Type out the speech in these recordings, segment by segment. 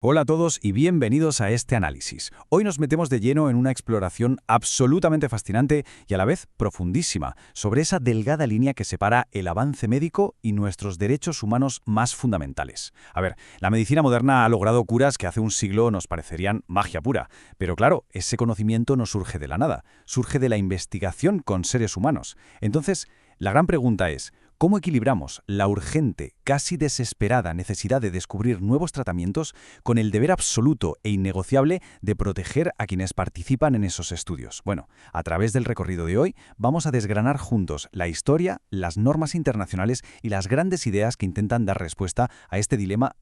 Hola a todos y bienvenidos a este análisis. Hoy nos metemos de lleno en una exploración absolutamente fascinante y a la vez profundísima sobre esa delgada línea que separa el avance médico y nuestros derechos humanos más fundamentales. A ver, la medicina moderna ha logrado curas que hace un siglo nos parecerían magia pura, pero claro, ese conocimiento no surge de la nada, surge de la investigación con seres humanos. Entonces, la gran pregunta es, ¿cómo equilibramos la urgente, casi desesperada necesidad de descubrir nuevos tratamientos con el deber absoluto e innegociable de proteger a quienes participan en esos estudios? Bueno, a través del recorrido de hoy vamos a desgranar juntos la historia, las normas internacionales y las grandes ideas que intentan dar respuesta a este dilema.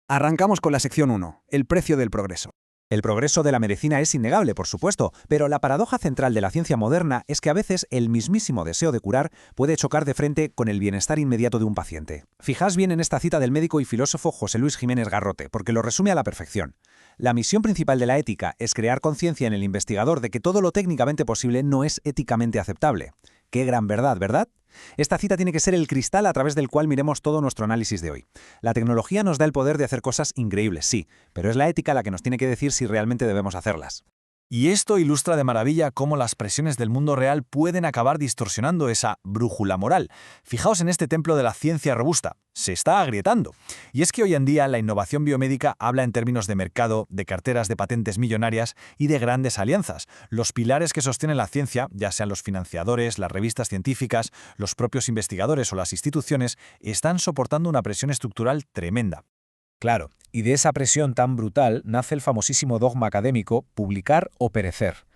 Arrancamos con la sección 1, el precio del progreso. El progreso de la medicina es innegable, por supuesto, pero la paradoja central de la ciencia moderna es que a veces el mismísimo deseo de curar puede chocar de frente con el bienestar inmediato de un paciente. Fijaos bien en esta cita del médico y filósofo José Luis Jiménez Garrote, porque lo resume a la perfección. La misión principal de la ética es crear conciencia en el investigador de que todo lo técnicamente posible no es éticamente aceptable. ¡Qué gran verdad, ¿verdad? Esta cita tiene que ser el cristal a través del cual miremos todo nuestro análisis de hoy. La tecnología nos da el poder de hacer cosas increíbles, sí, pero es la ética la que nos tiene que decir si realmente debemos hacerlas. Y esto ilustra de maravilla cómo las presiones del mundo real pueden acabar distorsionando esa brújula moral. Fijaos en este templo de la ciencia robusta. Se está agrietando. Y es que hoy en día la innovación biomédica habla en términos de mercado, de carteras de patentes millonarias y de grandes alianzas. Los pilares que sostienen la ciencia, ya sean los financiadores, las revistas científicas, los propios investigadores o las instituciones, están soportando una presión estructural tremenda. Claro, y de esa presión tan brutal nace el famosísimo dogma académico publicar o perecer.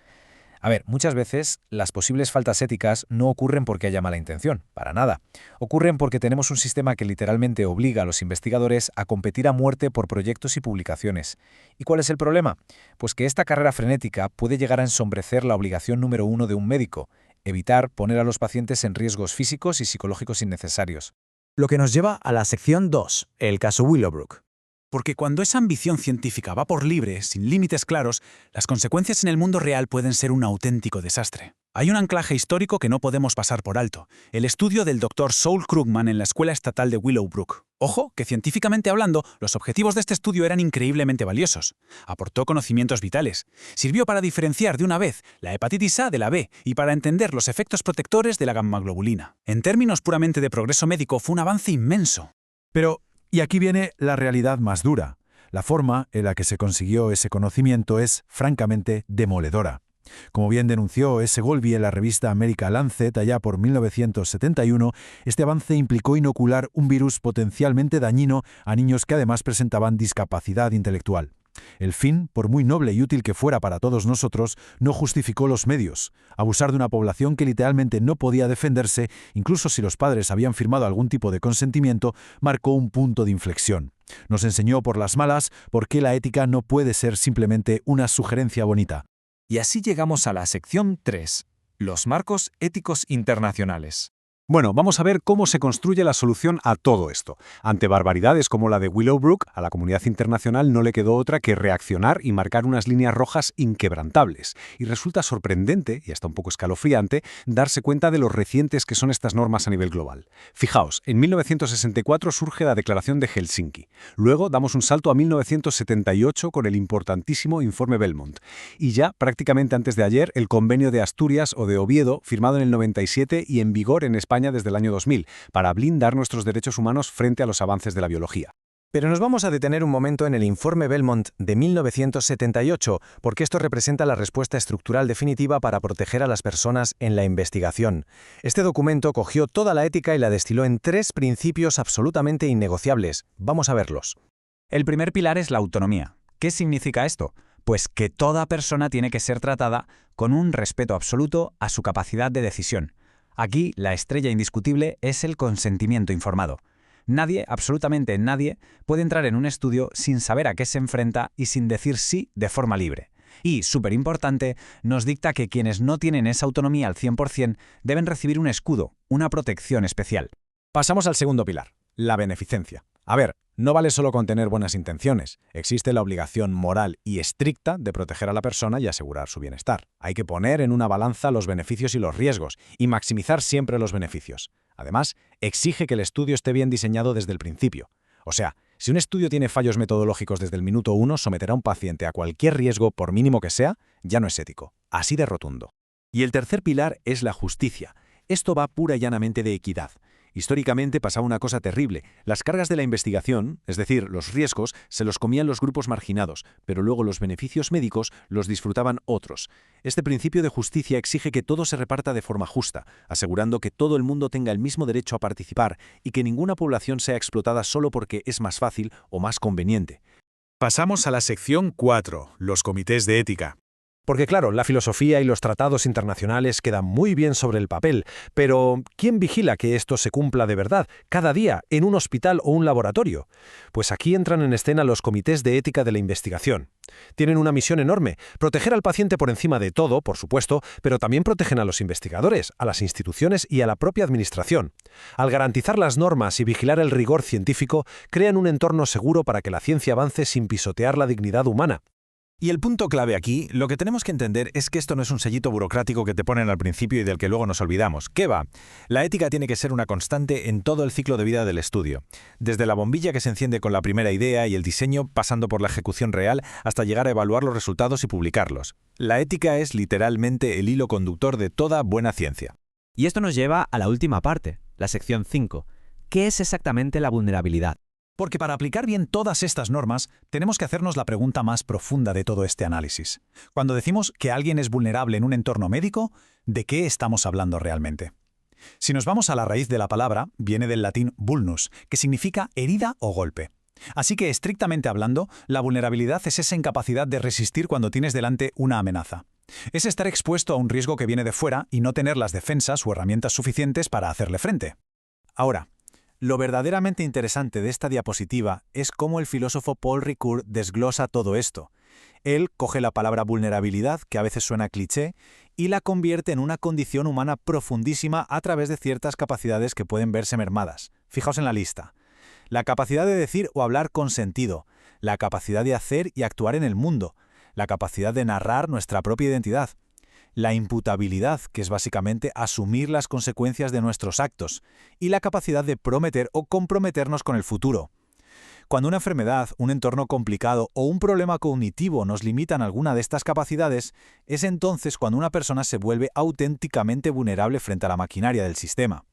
A ver, muchas veces las posibles faltas éticas no ocurren porque haya mala intención, para nada. Ocurren porque tenemos un sistema que literalmente obliga a los investigadores a competir a muerte por proyectos y publicaciones. ¿Y cuál es el problema? Pues que esta carrera frenética puede llegar a ensombrecer la obligación número 1 de un médico, evitar poner a los pacientes en riesgos físicos y psicológicos innecesarios. Lo que nos lleva a la sección 2, el caso Willowbrook. Porque cuando esa ambición científica va por libre, sin límites claros, las consecuencias en el mundo real pueden ser un auténtico desastre. Hay un anclaje histórico que no podemos pasar por alto, el estudio del Dr. Saul Krugman en la Escuela Estatal de Willowbrook. Ojo, que científicamente hablando, los objetivos de este estudio eran increíblemente valiosos. Aportó conocimientos vitales. Sirvió para diferenciar de una vez la hepatitis A de la B y para entender los efectos protectores de la gammaglobulina. En términos puramente de progreso médico, fue un avance inmenso. Pero, y aquí viene la realidad más dura. La forma en la que se consiguió ese conocimiento es, francamente, demoledora. Como bien denunció S. Golby en la revista American Lancet allá por 1971, este avance implicó inocular un virus potencialmente dañino a niños que además presentaban discapacidad intelectual. El fin, por muy noble y útil que fuera para todos nosotros, no justificó los medios. Abusar de una población que literalmente no podía defenderse, incluso si los padres habían firmado algún tipo de consentimiento, marcó un punto de inflexión. Nos enseñó por las malas por qué la ética no puede ser simplemente una sugerencia bonita. Y así llegamos a la sección 3, los marcos éticos internacionales. Bueno, vamos a ver cómo se construye la solución a todo esto. Ante barbaridades como la de Willowbrook, a la comunidad internacional no le quedó otra que reaccionar y marcar unas líneas rojas inquebrantables. Y resulta sorprendente, y hasta un poco escalofriante, darse cuenta de lo recientes que son estas normas a nivel global. Fijaos, en 1964 surge la Declaración de Helsinki. Luego damos un salto a 1978 con el importantísimo Informe Belmont. Y ya, prácticamente antes de ayer, el Convenio de Asturias o de Oviedo, firmado en el 97 y en vigor en España desde el año 2000, para blindar nuestros derechos humanos frente a los avances de la biología. Pero nos vamos a detener un momento en el Informe Belmont de 1978, porque esto representa la respuesta estructural definitiva para proteger a las personas en la investigación. Este documento cogió toda la ética y la destiló en 3 principios absolutamente innegociables. Vamos a verlos. El primer pilar es la autonomía. ¿Qué significa esto? Pues que toda persona tiene que ser tratada con un respeto absoluto a su capacidad de decisión. Aquí, la estrella indiscutible es el consentimiento informado. Nadie, absolutamente nadie, puede entrar en un estudio sin saber a qué se enfrenta y sin decir sí de forma libre. Y, súper importante, nos dicta que quienes no tienen esa autonomía al 100% deben recibir un escudo, una protección especial. Pasamos al segundo pilar, la beneficencia. A ver, no vale solo con tener buenas intenciones. Existe la obligación moral y estricta de proteger a la persona y asegurar su bienestar. Hay que poner en una balanza los beneficios y los riesgos, y maximizar siempre los beneficios. Además, exige que el estudio esté bien diseñado desde el principio. O sea, Si un estudio tiene fallos metodológicos desde el minuto 1, someter a un paciente a cualquier riesgo, por mínimo que sea, ya no es ético. Así de rotundo. Y el tercer pilar es la justicia. Esto va pura y llanamente de equidad. Históricamente pasaba una cosa terrible. Las cargas de la investigación, es decir, los riesgos, se los comían los grupos marginados, pero luego los beneficios médicos los disfrutaban otros. Este principio de justicia exige que todo se reparta de forma justa, asegurando que todo el mundo tenga el mismo derecho a participar y que ninguna población sea explotada solo porque es más fácil o más conveniente. Pasamos a la sección 4, los comités de ética. Porque claro, la filosofía y los tratados internacionales quedan muy bien sobre el papel, pero ¿quién vigila que esto se cumpla de verdad, cada día, en un hospital o un laboratorio? Pues aquí entran en escena los comités de ética de la investigación. Tienen una misión enorme, proteger al paciente por encima de todo, por supuesto, pero también protegen a los investigadores, a las instituciones y a la propia administración. Al garantizar las normas y vigilar el rigor científico, crean un entorno seguro para que la ciencia avance sin pisotear la dignidad humana. Y el punto clave aquí, lo que tenemos que entender es que esto no es un sellito burocrático que te ponen al principio y del que luego nos olvidamos. ¿Qué va? La ética tiene que ser una constante en todo el ciclo de vida del estudio. Desde la bombilla que se enciende con la primera idea y el diseño, pasando por la ejecución real, hasta llegar a evaluar los resultados y publicarlos. La ética es literalmente el hilo conductor de toda buena ciencia. Y esto nos lleva a la última parte, la sección 5. ¿Qué es exactamente la vulnerabilidad? Porque para aplicar bien todas estas normas, tenemos que hacernos la pregunta más profunda de todo este análisis. Cuando decimos que alguien es vulnerable en un entorno médico, ¿de qué estamos hablando realmente? Si nos vamos a la raíz de la palabra, viene del latín vulnus, que significa herida o golpe. Así que, estrictamente hablando, la vulnerabilidad es esa incapacidad de resistir cuando tienes delante una amenaza. Es estar expuesto a un riesgo que viene de fuera y no tener las defensas o herramientas suficientes para hacerle frente. Ahora, lo verdaderamente interesante de esta diapositiva es cómo el filósofo Paul Ricoeur desglosa todo esto. Él coge la palabra vulnerabilidad, que a veces suena cliché, y la convierte en una condición humana profundísima a través de ciertas capacidades que pueden verse mermadas. Fijaos en la lista. La capacidad de decir o hablar con sentido, la capacidad de hacer y actuar en el mundo, la capacidad de narrar nuestra propia identidad, la imputabilidad, que es básicamente asumir las consecuencias de nuestros actos, y la capacidad de prometer o comprometernos con el futuro. Cuando una enfermedad, un entorno complicado o un problema cognitivo nos limitan alguna de estas capacidades, es entonces cuando una persona se vuelve auténticamente vulnerable frente a la maquinaria del sistema.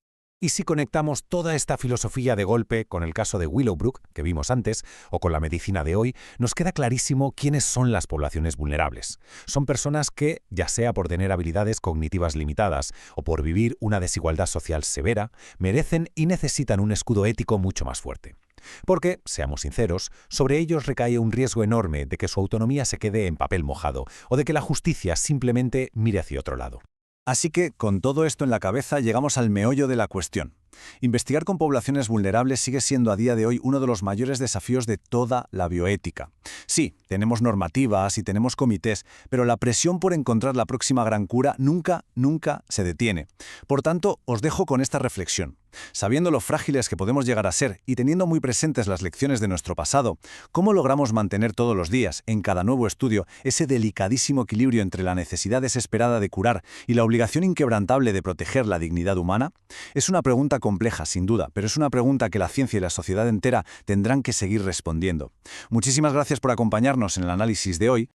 Y si conectamos toda esta filosofía de golpe con el caso de Willowbrook, que vimos antes, o con la medicina de hoy, nos queda clarísimo quiénes son las poblaciones vulnerables. Son personas que, ya sea por tener habilidades cognitivas limitadas o por vivir una desigualdad social severa, merecen y necesitan un escudo ético mucho más fuerte. Porque, seamos sinceros, sobre ellos recae un riesgo enorme de que su autonomía se quede en papel mojado o de que la justicia simplemente mire hacia otro lado. Así que, con todo esto en la cabeza, llegamos al meollo de la cuestión. Investigar con poblaciones vulnerables sigue siendo a día de hoy uno de los mayores desafíos de toda la bioética. Sí, tenemos normativas y tenemos comités, pero la presión por encontrar la próxima gran cura nunca se detiene. Por tanto, os dejo con esta reflexión. Sabiendo lo frágiles que podemos llegar a ser y teniendo muy presentes las lecciones de nuestro pasado, ¿cómo logramos mantener todos los días, en cada nuevo estudio, ese delicadísimo equilibrio entre la necesidad desesperada de curar y la obligación inquebrantable de proteger la dignidad humana? Es una pregunta compleja, sin duda, pero es una pregunta que la ciencia y la sociedad entera tendrán que seguir respondiendo. Muchísimas gracias por acompañarnos en el análisis de hoy.